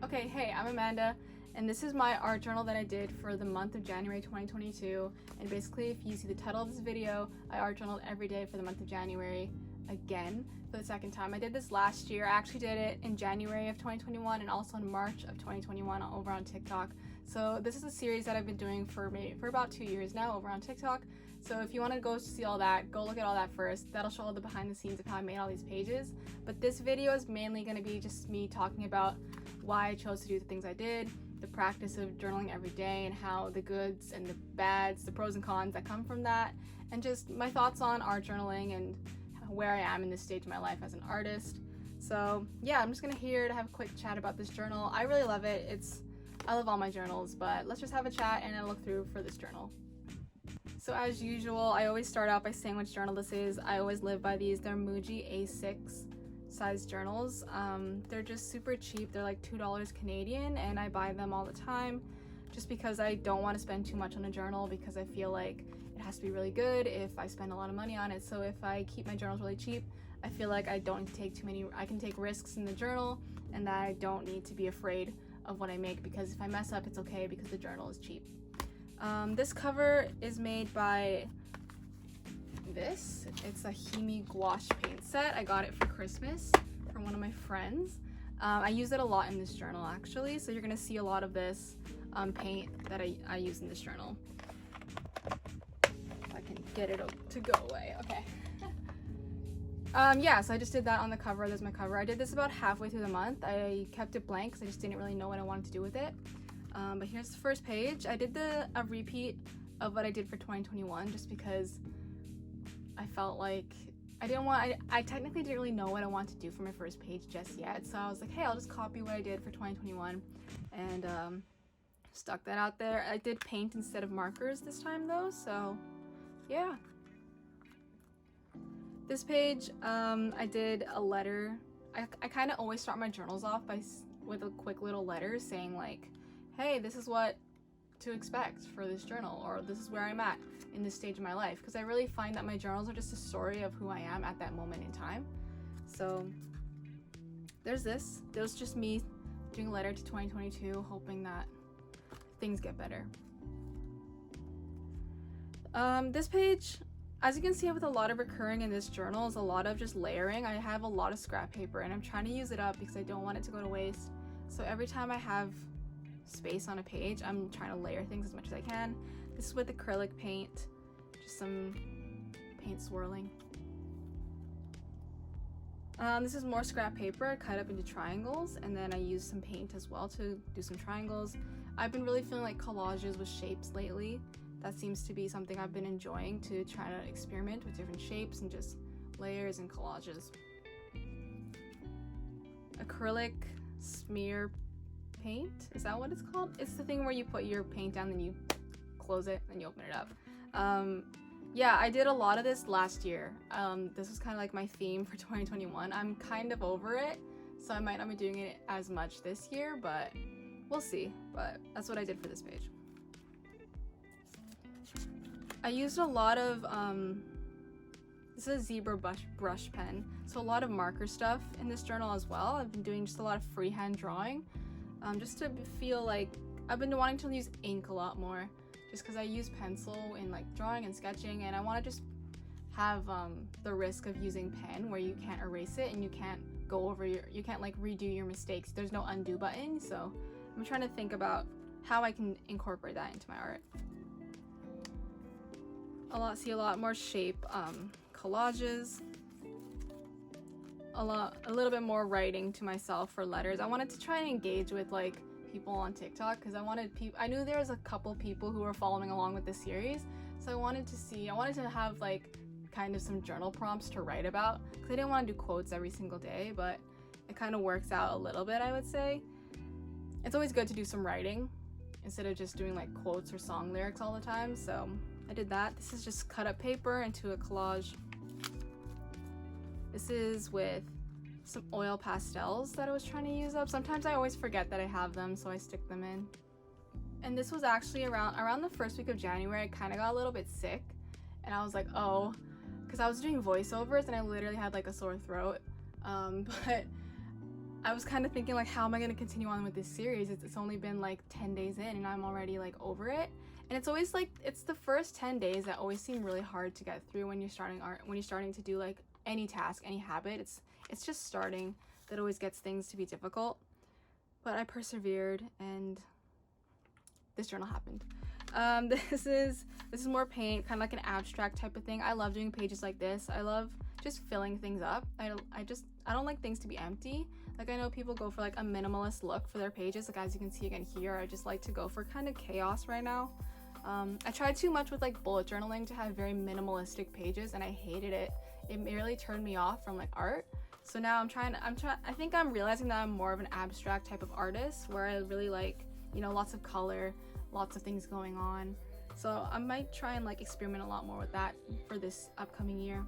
Okay, hey, I'm Amanda, and this is my art journal that I did for the month of January 2022. And basically, if you see the title of this video, I art journaled every day for the month of January again for the second time. I did this last year. I actually did it in January of 2021 and also in March of 2021 over on TikTok. So this is a series that I've been doing for about 2 years now over on TikTok. So if you want to go see all that, go look at all that first. That'll show all the behind the scenes of how I made all these pages. But this video is mainly going to be just me talking about why I chose to do the things I did, the practice of journaling every day, and how the goods and the bads, the pros and cons that come from that, and just my thoughts on art journaling and where I am in this stage of my life as an artist. So yeah, I'm just gonna here to have a quick chat about this journal. I really love it. I love all my journals, but let's just have a chat and a look through for this journal. So as usual, I always start out by saying which journal this is. I always live by these. They're Muji A6 size journals. They're just super cheap. They're like $2 Canadian, and I buy them all the time just because I don't want to spend too much on a journal, because I feel like it has to be really good if I spend a lot of money on it. So if I keep my journals really cheap, I feel like I don't need to take too many, I can take risks in the journal, and that I don't need to be afraid of what I make, because if I mess up, it's okay because the journal is cheap. This cover is made by this. It's a himi gouache paint set. I got it for Christmas from one of my friends. I use it a lot in this journal actually, so you're gonna see a lot of this paint that I use in this journal. If I can get it to go away, okay. Yeah, so I just did that on the cover. There's my cover. I did this about halfway through the month. I kept it blank because I just didn't really know what I wanted to do with it. But here's the first page. I did a repeat of what I did for 2021 just because I felt like I technically didn't really know what I wanted to do for my first page just yet. So I was like, hey, I'll just copy what I did for 2021 and stuck that out there. I did paint instead of markers this time though, so yeah. This page, I did a letter. I kind of always start my journals off with a quick little letter saying like, hey, this is what to expect for this journal, or this is where I'm at in this stage of my life, because I really find that my journals are just a story of who I am at that moment in time. So there's this. There's just me doing a letter to 2022, hoping that things get better. This page, as you can see, with a lot of recurring in this journal is a lot of just layering. I have a lot of scrap paper and I'm trying to use it up because I don't want it to go to waste. So every time I have space on a page, I'm trying to layer things as much as I can. This is with acrylic paint, just some paint swirling. This is more scrap paper. I cut up into triangles, and then I use some paint as well to do some triangles. I've been really feeling like collages with shapes lately. That seems to be something I've been enjoying, to try to experiment with different shapes and just layers and collages. Acrylic smear paint, is that what it's called? It's the thing where you put your paint down, then you close it, and you open it up. Yeah, I did a lot of this last year. This was kind of like my theme for 2021. I'm kind of over it, so I might not be doing it as much this year, but we'll see. But that's what I did for this page. I used a lot of, this is a zebra brush pen, so a lot of marker stuff in this journal as well. I've been doing just a lot of freehand drawing, just to feel like I've been wanting to use ink a lot more, just because I use pencil in like drawing and sketching, and I want to just have the risk of using pen where you can't erase it and you can't you can't like redo your mistakes. There's no undo button, so I'm trying to think about how I can incorporate that into my art. See a lot more shape collages, a little bit more writing to myself for letters. I wanted to try and engage with like people on TikTok, because I knew there was a couple people who were following along with this series, so I wanted to have like kind of some journal prompts to write about, because I didn't want to do quotes every single day, but it kind of works out a little bit, I would say. It's always good to do some writing instead of just doing like quotes or song lyrics all the time, so I did that. This is just cut up paper into a collage. This is with some oil pastels that I was trying to use up. Sometimes I always forget that I have them, so I stick them in. And this was actually around the first week of January. I kind of got a little bit sick, and I was like, oh, because I was doing voiceovers and I literally had like a sore throat. But I was kind of thinking like, how am I going to continue on with this series? It's only been like 10 days in and I'm already like over it. And it's always like, it's the first 10 days that always seem really hard to get through when you're starting art, when you're starting to do like any task, any habit. It's just starting that always gets things to be difficult. But I persevered and this journal happened. This is more paint, kind of like an abstract type of thing. I love doing pages like this. I love just filling things up. I don't like things to be empty. Like, I know people go for like a minimalist look for their pages. Like, as you can see again here, I just like to go for kind of chaos right now. I tried too much with like bullet journaling to have very minimalistic pages, and I hated it. It really turned me off from like art. So now I think I'm realizing that I'm more of an abstract type of artist, where I really like, you know, lots of color, lots of things going on. So I might try and like experiment a lot more with that for this upcoming year.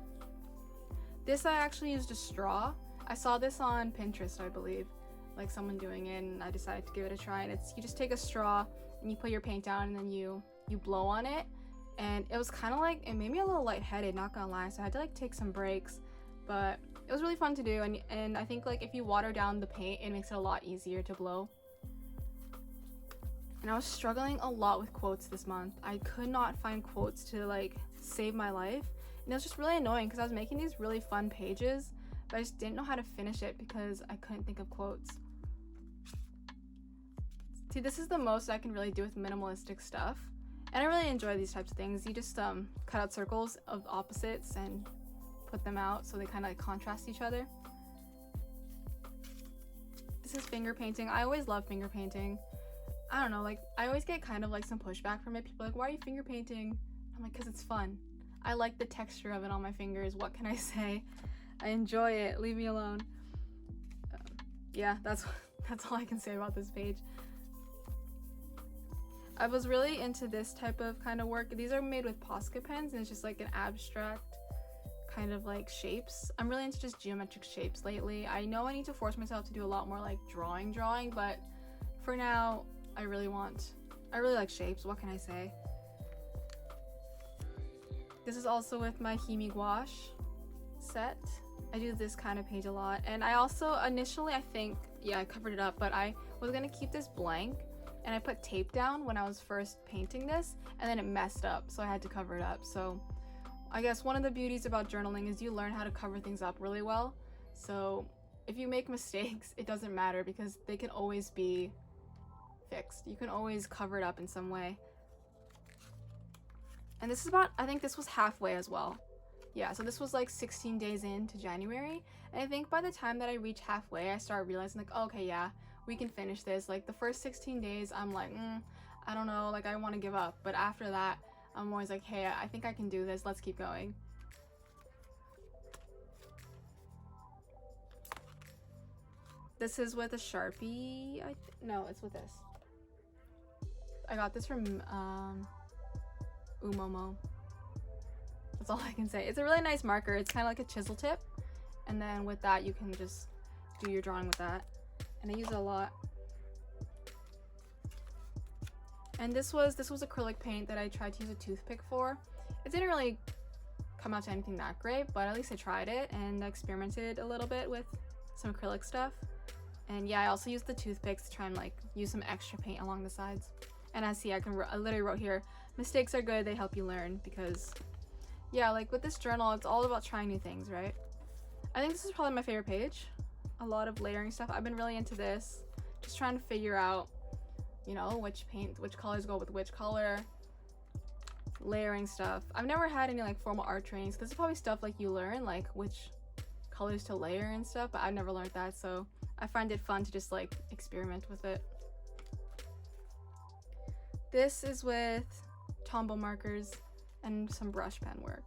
This, I actually used a straw. I saw this on Pinterest, I believe, like someone doing it, and I decided to give it a try. And you just take a straw and you put your paint down, and then you blow on it. And it was kind of like, it made me a little lightheaded, not gonna lie. So I had to like take some breaks, but it was really fun to do. And I think like if you water down the paint, it makes it a lot easier to blow. And I was struggling a lot with quotes this month. I could not find quotes to like save my life. And it was just really annoying because I was making these really fun pages, but I just didn't know how to finish it because I couldn't think of quotes. See, this is the most I can really do with minimalistic stuff. And I really enjoy these types of things. You just cut out circles of opposites and put them out so they kind of like contrast each other. This is finger painting. I always love finger painting. I don't know, like I always get kind of like some pushback from it. People are like, why are you finger painting? I'm like, because it's fun. I like the texture of it on my fingers. What can I say? I enjoy it. Leave me alone. Yeah, that's all I can say about this page. I was really into this type of kind of work. These are made with Posca pens, and it's just like an abstract kind of like shapes. I'm really into just geometric shapes lately. I know I need to force myself to do a lot more like drawing, but for now, I really like shapes. What can I say? This is also with my himi gouache set. I do this kind of page a lot. And I also initially, I covered it up, but I was gonna keep this blank, and I put tape down when I was first painting this, and then it messed up, so I had to cover it up. So I guess one of the beauties about journaling is you learn how to cover things up really well. So if you make mistakes, it doesn't matter because they can always be fixed. You can always cover it up in some way. And this is I think this was halfway as well. Yeah, so this was like 16 days into January. And I think by the time that I reach halfway, I start realizing like, oh, okay, yeah, we can finish this. Like the first 16 days, I'm like, I don't know, like I want to give up. But after that, I'm always like, hey, I think I can do this. Let's keep going. This is with a Sharpie. No, it's with this. I got this from Umomo. That's all I can say. It's a really nice marker. It's kind of like a chisel tip. And then with that, you can just do your drawing with that. And I use it a lot. And this was acrylic paint that I tried to use a toothpick for. It didn't really come out to anything that great, but at least I tried it and I experimented a little bit with some acrylic stuff. And yeah, I also used the toothpicks to try and like use some extra paint along the sides. And as see, I literally wrote here, mistakes are good, they help you learn, because yeah, like with this journal, it's all about trying new things, right? I think this is probably my favorite page. A lot of layering stuff. I've been really into this, just trying to figure out, you know, which colors go with which color, layering stuff. I've never had any like formal art trainings. This is probably stuff like you learn, like which colors to layer and stuff, but I've never learned that, so I find it fun to just like experiment with it. This is with tombow markers and some brush pen work.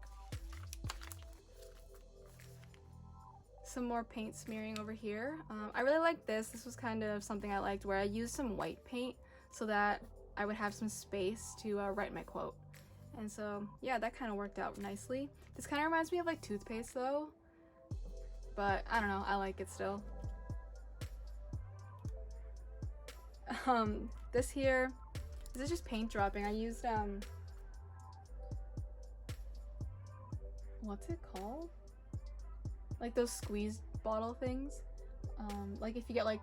Some more paint smearing over here. I really like this. This was kind of something I liked, where I used some white paint so that I would have some space to write my quote. And so yeah, that kind of worked out nicely. This kind of reminds me of like toothpaste though, but I don't know, I like it still. This here, this is just paint dropping. I used what's it called? Like those squeeze bottle things. Like if you get like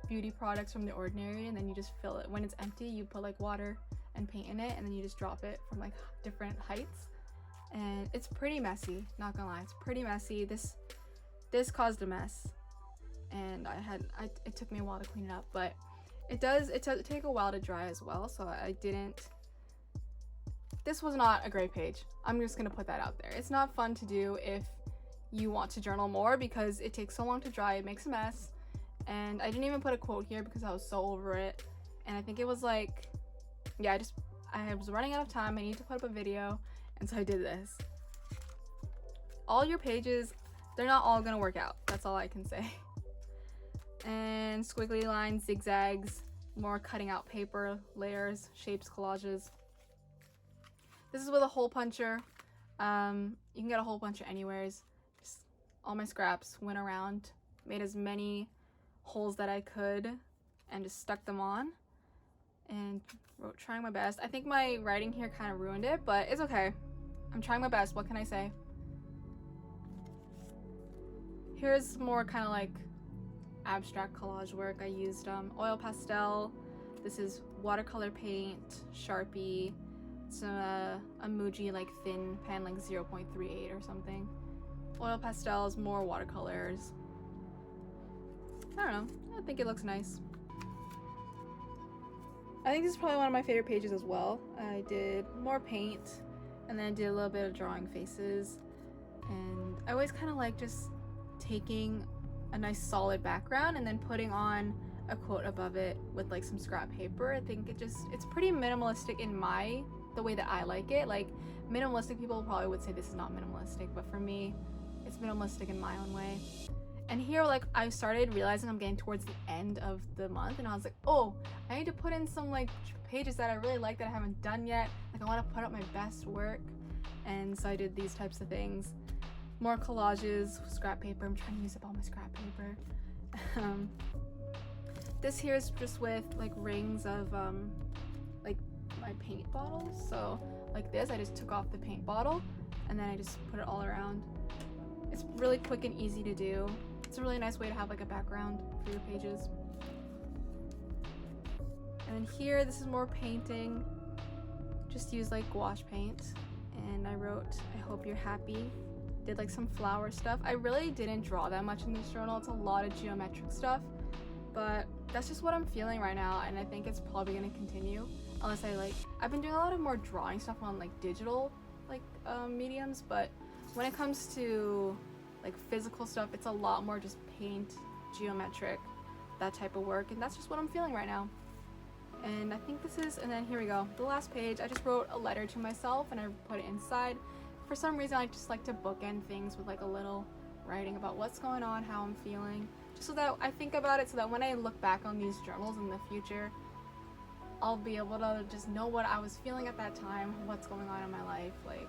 beauty products from The Ordinary and then you just fill it, when it's empty you put like water and paint in it and then you just drop it from like different heights, and it's pretty messy, not gonna lie, it's pretty messy. This caused a mess, and it took me a while to clean it up, but it does take a while to dry as well, so this was not a great page. I'm just gonna put that out there. It's not fun to do if you want to journal more because it takes so long to dry, it makes a mess. And I didn't even put a quote here because I was so over it, and I think it was like, yeah, I was running out of time, I need to put up a video, and so I did this. All your pages, they're not all gonna work out, that's all I can say. And squiggly lines, zigzags, more cutting out paper, layers, shapes, collages. This is with a hole puncher. You can get a hole puncher anywheres. Just all my scraps went around, made as many holes that I could, and just stuck them on and wrote trying my best. I think my writing here kind of ruined it, but it's okay. I'm trying my best, what can I say? Here's more kind of like abstract collage work. I used oil pastel. This is watercolor paint, Sharpie. It's a muji like thin pen, like 0.38 or something. Oil pastels, more watercolors. I don't know, I think it looks nice. I think this is probably one of my favorite pages as well. I did more paint, and then I did a little bit of drawing faces, and I always kind of like just taking a nice solid background and then putting on a quote above it with like some scrap paper. I think it's pretty minimalistic in the way that I like it. Like minimalistic people probably would say this is not minimalistic, but for me it's minimalistic in my own way. And here, like, I started realizing I'm getting towards the end of the month, and I was like, oh, I need to put in some like pages that I really like that I haven't done yet. Like I want to put up my best work, and so I did these types of things. More collages, scrap paper. I'm trying to use up all my scrap paper. This here is just with like rings of like my paint bottles. So like this, I just took off the paint bottle and then I just put it all around. It's really quick and easy to do. It's a really nice way to have like a background for your pages. And then here, this is more painting. Just use like gouache paint. And I wrote, I hope you're happy. Did like some flower stuff. I really didn't draw that much in this journal. It's a lot of geometric stuff. But that's just what I'm feeling right now. And I think it's probably gonna continue. Unless I've been doing a lot of more drawing stuff on like digital like mediums. But when it comes to like physical stuff, it's a lot more just paint, geometric, that type of work, and that's just what I'm feeling right now. And I think this is, and then here we go, the last page. I just wrote a letter to myself and I put it inside. For some reason I just like to bookend things with like a little writing about what's going on, how I'm feeling, just so that I think about it, so that when I look back on these journals in the future, I'll be able to just know what I was feeling at that time, what's going on in my life. Like,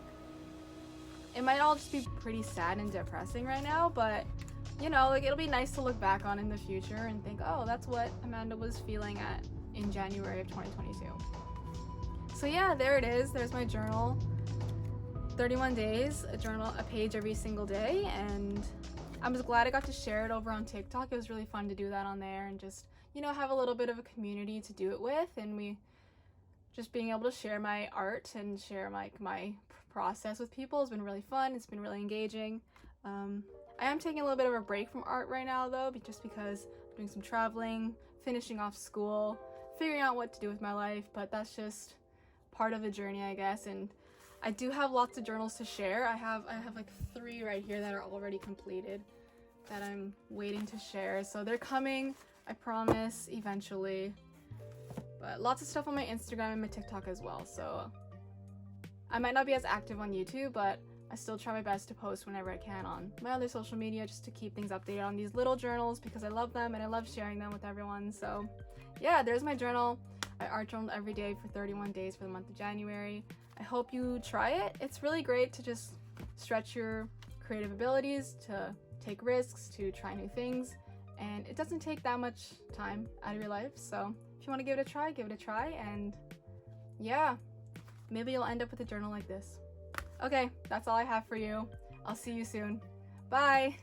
it might all just be pretty sad and depressing right now, but you know, like it'll be nice to look back on in the future and think, oh, that's what Amanda was feeling in January of 2022. So yeah, there it is. There's my journal. 31 days, a page every single day, and I'm just glad I got to share it over on TikTok. It was really fun to do that on there and just, you know, have a little bit of a community to do it with, and we just being able to share my art and share my process with people has been really fun. It's been really engaging. I am taking a little bit of a break from art right now though, just because I'm doing some traveling, finishing off school, figuring out what to do with my life, but that's just part of the journey, I guess. And I do have lots of journals to share. I have like 3 right here that are already completed that I'm waiting to share. So they're coming, I promise, eventually. But lots of stuff on my Instagram and my TikTok as well. So I might not be as active on YouTube, but I still try my best to post whenever I can on my other social media, just to keep things updated on these little journals, because I love them and I love sharing them with everyone. So yeah, there's my journal. I art journaled every day for 31 days for the month of January. I hope you try it. It's really great to just stretch your creative abilities, to take risks, to try new things, and it doesn't take that much time out of your life. So if you want to give it a try, give it a try, and yeah, maybe you'll end up with a journal like this. Okay, that's all I have for you. I'll see you soon. Bye!